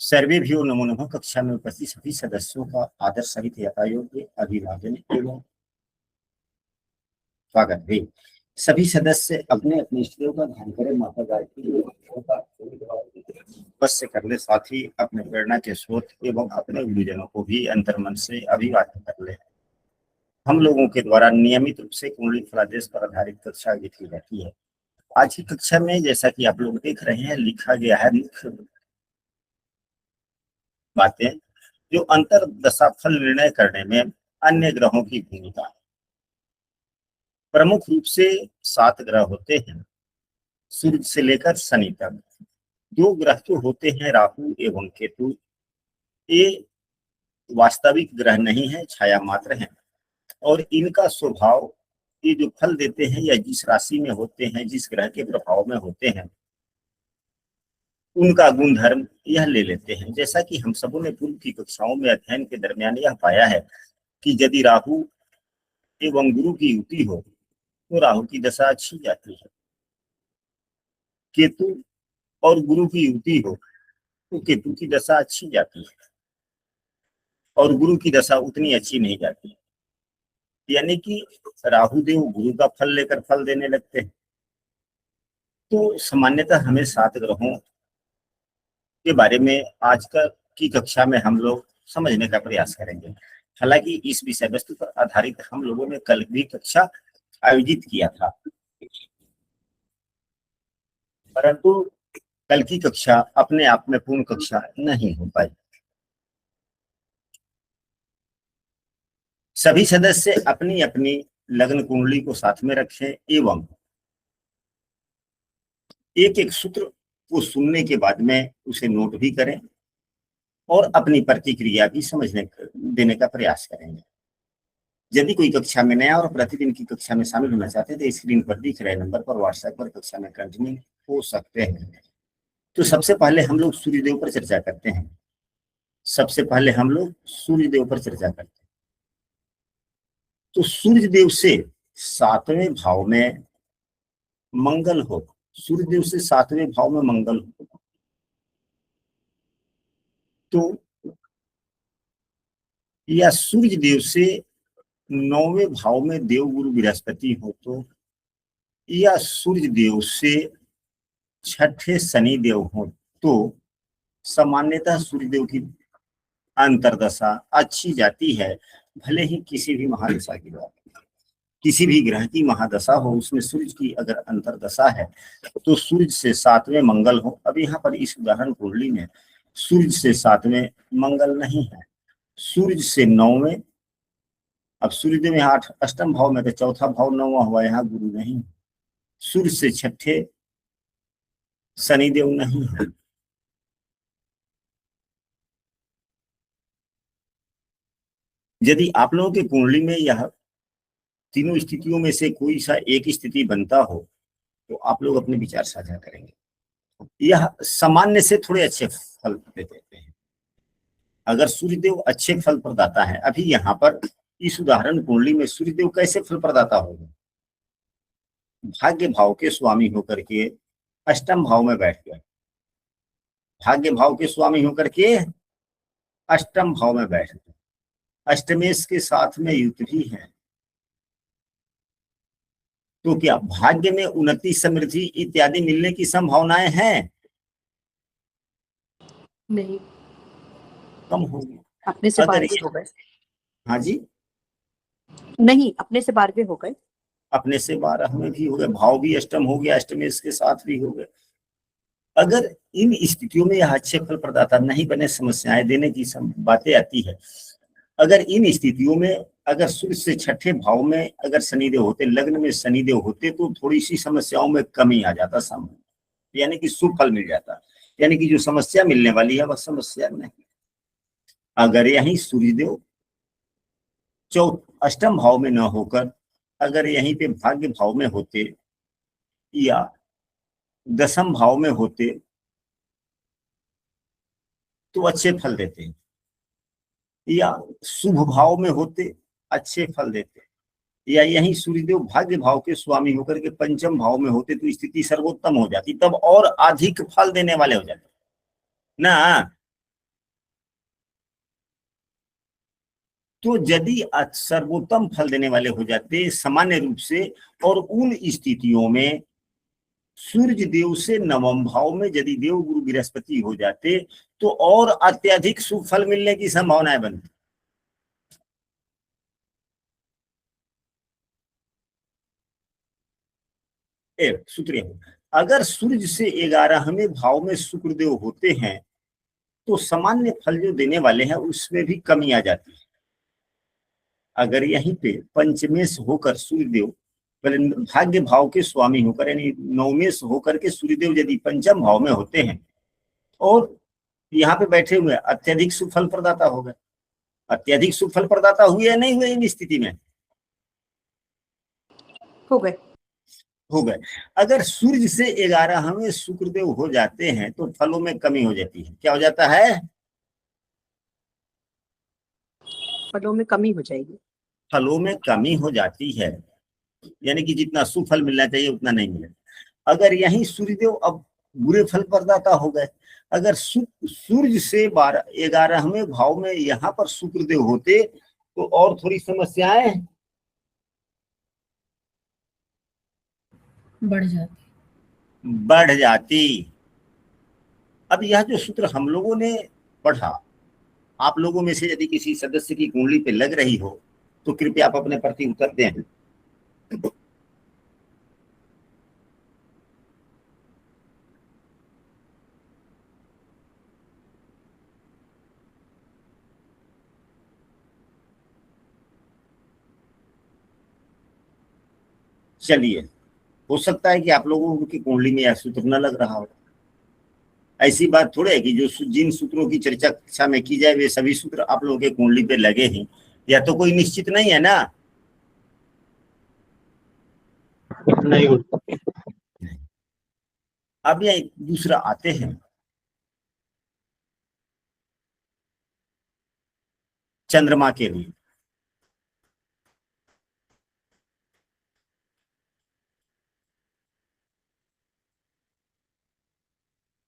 सर्वेभ्यो नमो नमः। कक्षा में उपस्थित सभी सदस्यों का आदर सहित यथायोग्य अभिवादन एवं स्वागत है। सभी सदस्य अपने अपने इष्टदेव का ध्यान करें। माता गायत्री बस से कर ले, साथ ही अपने प्रेरणा के स्रोत एवं अपने गुरुजनों को भी अंतर्मन से अभिवादन कर ले। हम लोगों के द्वारा नियमित रूप से कुंडली फलादेश पर आधारित कक्षा आयोजित की जाती है। आज की कक्षा में जैसा कि आप लोग देख रहे हैं, लिखा गया है मुख्य बातें जो अंतर दशा फल निर्णय करने में अन्य ग्रहों की भूमिका। प्रमुख रूप से 7 ग्रह होते हैं, सूर्य से लेकर शनि तक। 2 ग्रह जो होते हैं, राहु एवं केतु, ये वास्तविक ग्रह नहीं है, छाया मात्र है। और इनका स्वभाव, ये जो फल देते हैं या जिस राशि में होते हैं, जिस ग्रह के प्रभाव में होते हैं, उनका गुणधर्म यह ले लेते हैं। जैसा कि हम सबों ने पूर्व की कक्षाओं में अध्ययन के दरमियान यह पाया है कि यदि राहु एवं गुरु की युति हो तो राहु की दशा अच्छी जाती है, केतु और गुरु की युति हो तो केतु की दशा अच्छी जाती है, और गुरु की दशा उतनी अच्छी नहीं जाती। यानी कि राहु देव गुरु का फल लेकर फल देने लगते हैं। तो सामान्यतः हमें 7 ग्रहों के बारे में आज की कक्षा में हम लोग समझने का प्रयास करेंगे। हालांकि इस विषय वस्तु पर आधारित हम लोगों ने कल भी कक्षा आयोजित किया था, परंतु कल की कक्षा अपने आप में पूर्ण कक्षा नहीं हो पाई। सभी सदस्य अपनी अपनी लग्न कुंडली को साथ में रखें एवं एक एक सूत्र को सुनने के बाद में उसे नोट भी करें और अपनी प्रतिक्रिया भी समझने देने का प्रयास करेंगे। यदि कोई कक्षा में नया और प्रतिदिन की कक्षा में शामिल होना चाहते हैं तो स्क्रीन पर दिख रहे नंबर पर व्हाट्सएप पर कक्षा में कंटिन्यू हो सकते हैं। तो सबसे पहले हम लोग सूर्यदेव पर चर्चा करते हैं। तो सूर्यदेव से 7वें भाव में मंगल हो, सूर्यदेव से 7वें भाव में मंगल हो तो, या सूर्यदेव से 9वें भाव में देव गुरु बृहस्पति हो तो, या सूर्यदेव से 6ठे शनि देव हो तो सामान्यतः सूर्यदेव की अंतरदशा अच्छी जाती है। भले ही किसी भी महादशा की बात, किसी भी ग्रह की महादशा हो, उसमें सूर्य की अगर अंतरदशा है तो सूर्य से 7वें मंगल हो। अब यहाँ पर इस उदाहरण कुंडली में सूर्य से 7वें मंगल नहीं है, सूर्य से 9वें। अब सूर्यदेव यहाँ 8म भाव में, तो चौथा भाव 9वां हुआ, यहाँ गुरु नहीं। सूर्य से 6ठे शनिदेव नहीं है। यदि आप लोगों के कुंडली में यह तीनों स्थितियों में से कोई सा एक स्थिति बनता हो तो आप लोग अपने विचार साझा करेंगे। यह सामान्य से थोड़े अच्छे फल देते हैं। अगर सूर्यदेव अच्छे फल प्रदाता है, अभी यहाँ पर इस उदाहरण कुंडली में सूर्यदेव कैसे फल प्रदाता होगा? भाग्य भाव के स्वामी होकर के 8म भाव में बैठ गए, भाग्य भाव के स्वामी होकर के 8म भाव में बैठ गए, अष्टमेश के साथ में युक्त भी है। तो क्या भाग्य में उन्नति, समृद्धि इत्यादि मिलने की संभावनाएं हैं? नहीं, कम होगी। अपने से 12वें हो गए। हाँ जी, नहीं, अपने से 12वें हो गए। अपने से 12 में भी हो गए, भाव भी अष्टम हो गया, अष्टमेश के साथ भी हो गए। अगर इन स्थितियों में यह अच्छे फल प्रदाता नहीं बने, समस्याएं देने की बातें आती है। अगर इन स्थितियों में अगर सूर्य से 6ठे भाव में अगर शनिदेव होते, लग्न में शनिदेव होते, तो थोड़ी सी समस्याओं में कमी आ जाता सामने, यानी कि शुभ फल मिल जाता। यानी कि जो समस्या मिलने वाली है वह समस्या नहीं। अगर यही सूर्यदेव 8म भाव में न होकर अगर यहीं पे भाग्य भाव में होते या 10म भाव में होते तो अच्छे फल देते, या शुभ भाव में होते अच्छे फल देते, या यही सूर्यदेव भाग्य भाव के स्वामी होकर के 5म भाव में होते तो स्थिति सर्वोत्तम हो जाती, तब और अधिक फल देने वाले हो जाते ना। तो यदि सर्वोत्तम फल देने वाले हो जाते सामान्य रूप से, और उन स्थितियों में सूर्य देव से नवम भाव में यदि देव गुरु बृहस्पति हो जाते तो और अत्यधिक शुभ फल मिलने की संभावनाएं बनती। एक सूत्र, अगर सूर्य से 11वें भाव में शुक्रदेव होते हैं तो सामान्य फल जो देने वाले हैं उसमें भी कमी आ जाती है। अगर यहीं पे पंचमेश होकर सूर्यदेव पहले भाग्य भाव के स्वामी होकर यानी नवमेश होकर के सूर्यदेव यदि पंचम भाव में होते हैं और यहाँ पे बैठे हुए अत्यधिक सुफल प्रदाता हो गए। अत्यधिक सुफल प्रदाता हुए या नहीं हुए इन स्थिति में? हो गए। हो गए। अगर सूर्य से 11वें शुक्रदेव हो जाते हैं तो फलों में कमी हो जाती है। क्या हो जाता है? फलों में कमी हो जाएगी। फलों में कमी हो जाती है, यानी कि जितना सुफल मिलना चाहिए उतना नहीं मिलेगा। अगर यही सूर्यदेव अब बुरे फल प्रदाता हो गए, अगर सूर्य से 11वें भाव में यहाँ पर शुक्रदेव होते तो और थोड़ी समस्याएं बढ़ जाती। अब यह जो सूत्र हम लोगों ने पढ़ा, आप लोगों में से यदि किसी सदस्य की कुंडली पे लग रही हो तो कृपया आप अपने प्रति उत्तर दें। चलिए, हो सकता है कि आप लोगों की कुंडली में यह सूत्र न लग रहा हो। ऐसी बात थोड़ी है कि जो जिन सूत्रों की चर्चा कक्षा में की जाए वे सभी सूत्र आप लोगों के कुंडली पे लगे हैं, या तो कोई निश्चित नहीं है ना? नहीं। अब यह दूसरा आते हैं चंद्रमा के लिए।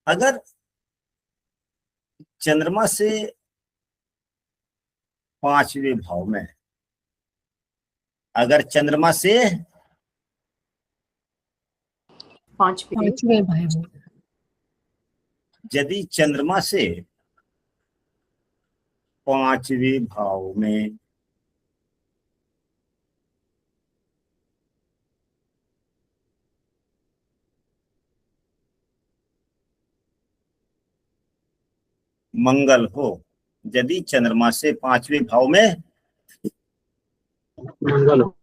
अगर चंद्रमा से 5वें भाव में, अगर चंद्रमा से 5वें भाव, यदि चंद्रमा से 5वें भाव में मंगल हो, यदि चंद्रमा से 5वें भाव में मंगल हो,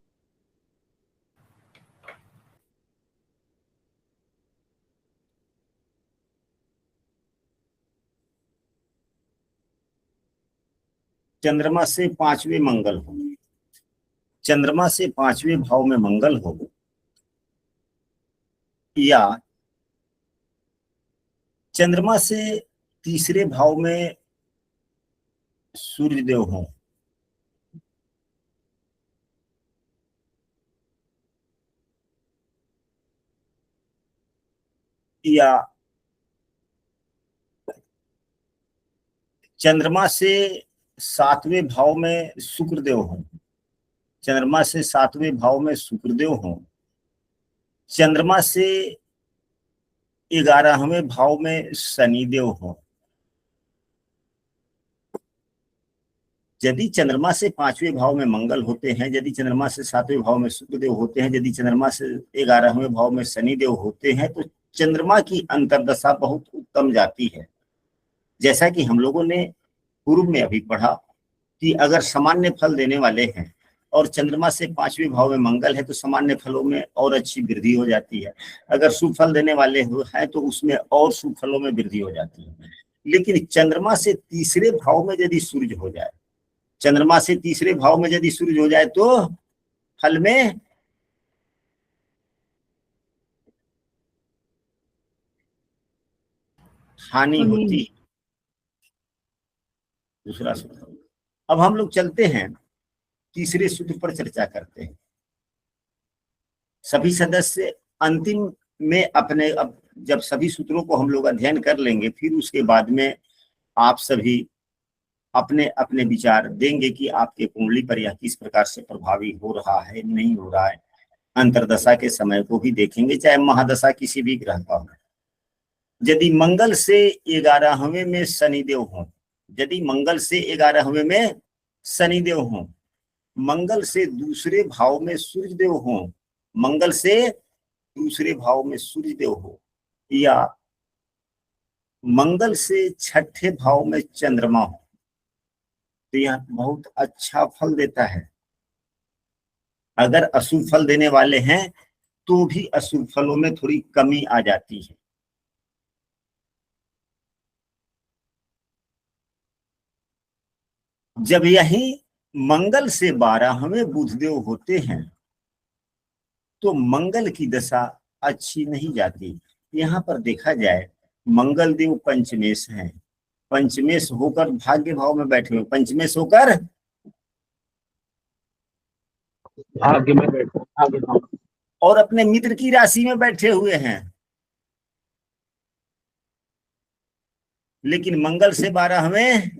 चंद्रमा से 5वें मंगल हो, चंद्रमा से 5वें भाव में मंगल हो, या चंद्रमा से 3रे भाव में सूर्यदेव हो, या चंद्रमा से 7वें भाव में शुक्रदेव हो, चंद्रमा से 7वें भाव में शुक्रदेव हो, चंद्रमा से 11वें भाव में शनिदेव हो। यदि चंद्रमा से 5वें भाव में मंगल होते हैं, यदि चंद्रमा से 7वें भाव में शुक्रदेव होते हैं, यदि चंद्रमा से 11वें भाव में शनिदेव होते हैं तो चंद्रमा की अंतर्दशा बहुत उत्तम जाती है। जैसा कि हम लोगों ने पूर्व में अभी पढ़ा कि अगर सामान्य फल देने वाले हैं और चंद्रमा से 5वें भाव में मंगल है तो सामान्य फलों में और अच्छी वृद्धि हो जाती है। अगर शुभ फल देने वाले हैं तो उसमें और शुभ फलों में वृद्धि हो जाती है। लेकिन चंद्रमा से 3रे भाव में यदि सूर्य हो जाए, चंद्रमा से 3रे भाव में यदि सूर्य हो जाए तो फल में हानि होती है। दूसरा सूत्र। अब हम लोग चलते हैं 3रे सूत्र पर चर्चा करते हैं। सभी सदस्य अंतिम में अपने, अब जब सभी सूत्रों को हम लोग अध्ययन कर लेंगे फिर उसके बाद में आप सभी अपने अपने विचार देंगे कि आपके कुंडली पर यह किस प्रकार से प्रभावी हो रहा है, नहीं हो रहा है। अंतरदशा के समय को भी देखेंगे, चाहे महादशा किसी भी ग्रह का हो। यदि मंगल से 11वें में शनिदेव हो, यदि मंगल से 11वें में शनिदेव हो, मंगल से दूसरे भाव में सूर्यदेव हो, मंगल से दूसरे भाव में सूर्यदेव हो, या मंगल से छठे भाव में चंद्रमा हो, तो यह बहुत अच्छा फल देता है। अगर अशुभ फल देने वाले हैं तो भी अशुभ फलों में थोड़ी कमी आ जाती है। जब यही मंगल से 12वें बुधदेव होते हैं तो मंगल की दशा अच्छी नहीं जाती। यहाँ पर देखा जाए मंगल देव पंचमेश हैं, पंचमेश होकर भाग्य भाव में बैठे हुए, पंचमेश होकर भाग्य में बैठे, भाग्य भाव। और अपने मित्र की राशि में बैठे हुए हैं। लेकिन मंगल से 12वें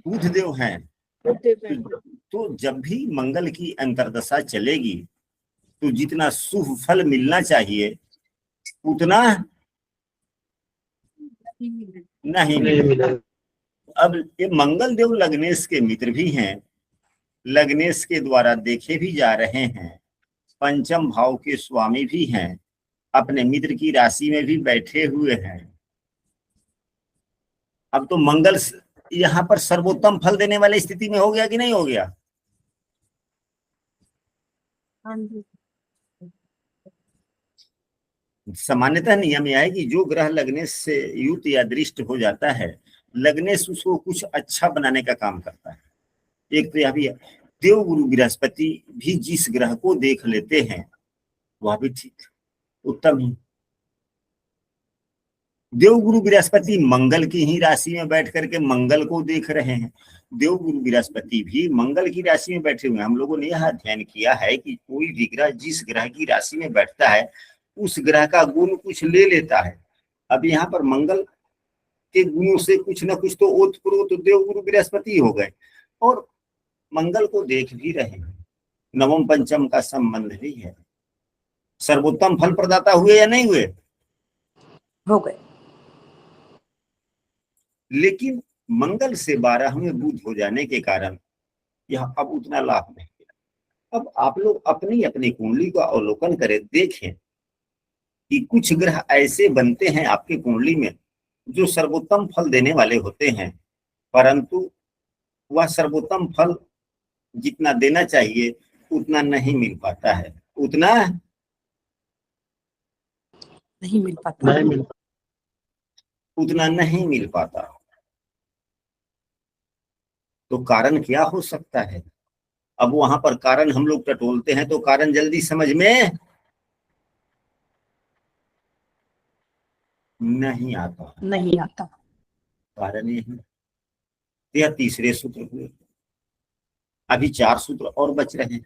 बुधदेव हैं। तो जब भी मंगल की अंतर्दशा चलेगी तो जितना शुभ फल मिलना चाहिए उतना नहीं मिलेगा। अब ये मंगल देव लग्नेश के मित्र भी हैं, लग्नेश के द्वारा देखे भी जा रहे हैं, पंचम भाव के स्वामी भी हैं, अपने मित्र की राशि में भी बैठे हुए हैं। अब तो मंगल यहाँ पर सर्वोत्तम फल देने वाली स्थिति में हो गया कि नहीं हो गया? सामान्यतः नियम यह है कि जो ग्रह लग्नेश से युत या दृष्ट हो जाता है, लग्नेश उसको कुछ अच्छा बनाने का काम करता है। एक तो यह भी है, देव गुरु बृहस्पति भी जिस ग्रह को देख लेते हैं वह भी ठीक उत्तम ही। देवगुरु बृहस्पति मंगल की ही राशि में बैठ करके मंगल को देख रहे हैं। देवगुरु बृहस्पति भी मंगल की राशि में बैठे हुए हैं। हम लोगों ने यह अध्ययन किया है कि कोई भी ग्रह जिस ग्रह की राशि में बैठता है उस ग्रह का गुण कुछ ले लेता है। अब यहाँ पर मंगल के गुणों से कुछ न कुछ तो ओतप्रोत देवगुरु बृहस्पति हो गए और मंगल को देख भी रहे हैं। नवम पंचम का संबंध भी है। सर्वोत्तम फल प्रदाता हुए या नहीं हुए? हो गए। लेकिन मंगल से 12वें बुध हो जाने के कारण यह अब उतना लाभ नहीं मिला। अब आप लोग अपनी अपनी कुंडली का अवलोकन करें, देखें कि कुछ ग्रह ऐसे बनते हैं आपके कुंडली में जो सर्वोत्तम फल देने वाले होते हैं, परंतु वह सर्वोत्तम फल जितना देना चाहिए उतना नहीं मिल पाता है, उतना नहीं मिल पाता, उतना नहीं मिल पाता। तो कारण क्या हो सकता है? अब वहां पर कारण हम लोग टटोलते हैं तो कारण जल्दी समझ में नहीं आता, नहीं आता। कारण यह तीसरे सूत्र हुए। अभी 4 सूत्र और बच रहे हैं।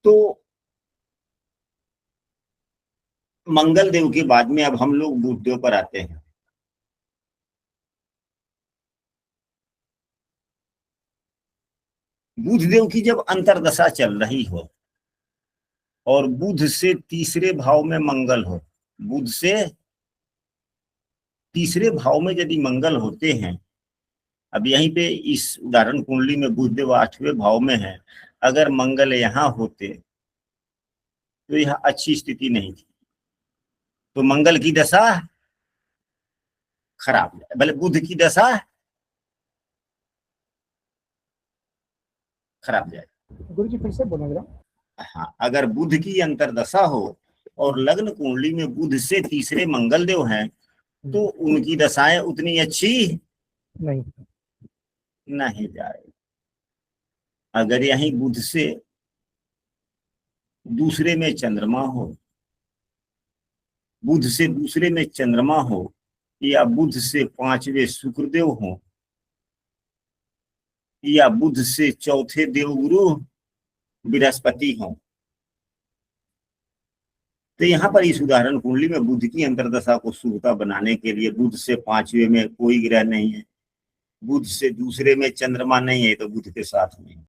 तो मंगल देव के बाद में अब हम लोग बुध देव पर आते हैं। बुध देव की जब अंतरदशा चल रही हो और बुध से तीसरे भाव में मंगल हो, बुध से तीसरे भाव में यदि मंगल होते हैं, अब यहीं पे इस उदाहरण कुंडली में बुध देव 8वें भाव में है, अगर मंगल यहाँ होते तो यह अच्छी स्थिति नहीं थी। तो मंगल की दशा खराब जाए, भले बुध की दशा खराब जाए। गुरु जी फिर से बोलेंगे। हाँ, अगर बुध की अंतरदशा हो और लग्न कुंडली में बुध से तीसरे मंगल देव हैं तो उनकी दशाएं उतनी अच्छी नहीं जाए। अगर यहीं बुध से दूसरे में चंद्रमा हो, बुध से दूसरे में चंद्रमा हो, या बुध से 5वें शुक्रदेव हो, या बुध से चौथे देवगुरु बृहस्पति हो, तो यहाँ पर इस उदाहरण कुंडली में बुध की अंतर्दशा को शुभता बनाने के लिए बुध से 5वें में कोई ग्रह नहीं है, बुध से दूसरे में चंद्रमा नहीं है, तो बुध के साथ में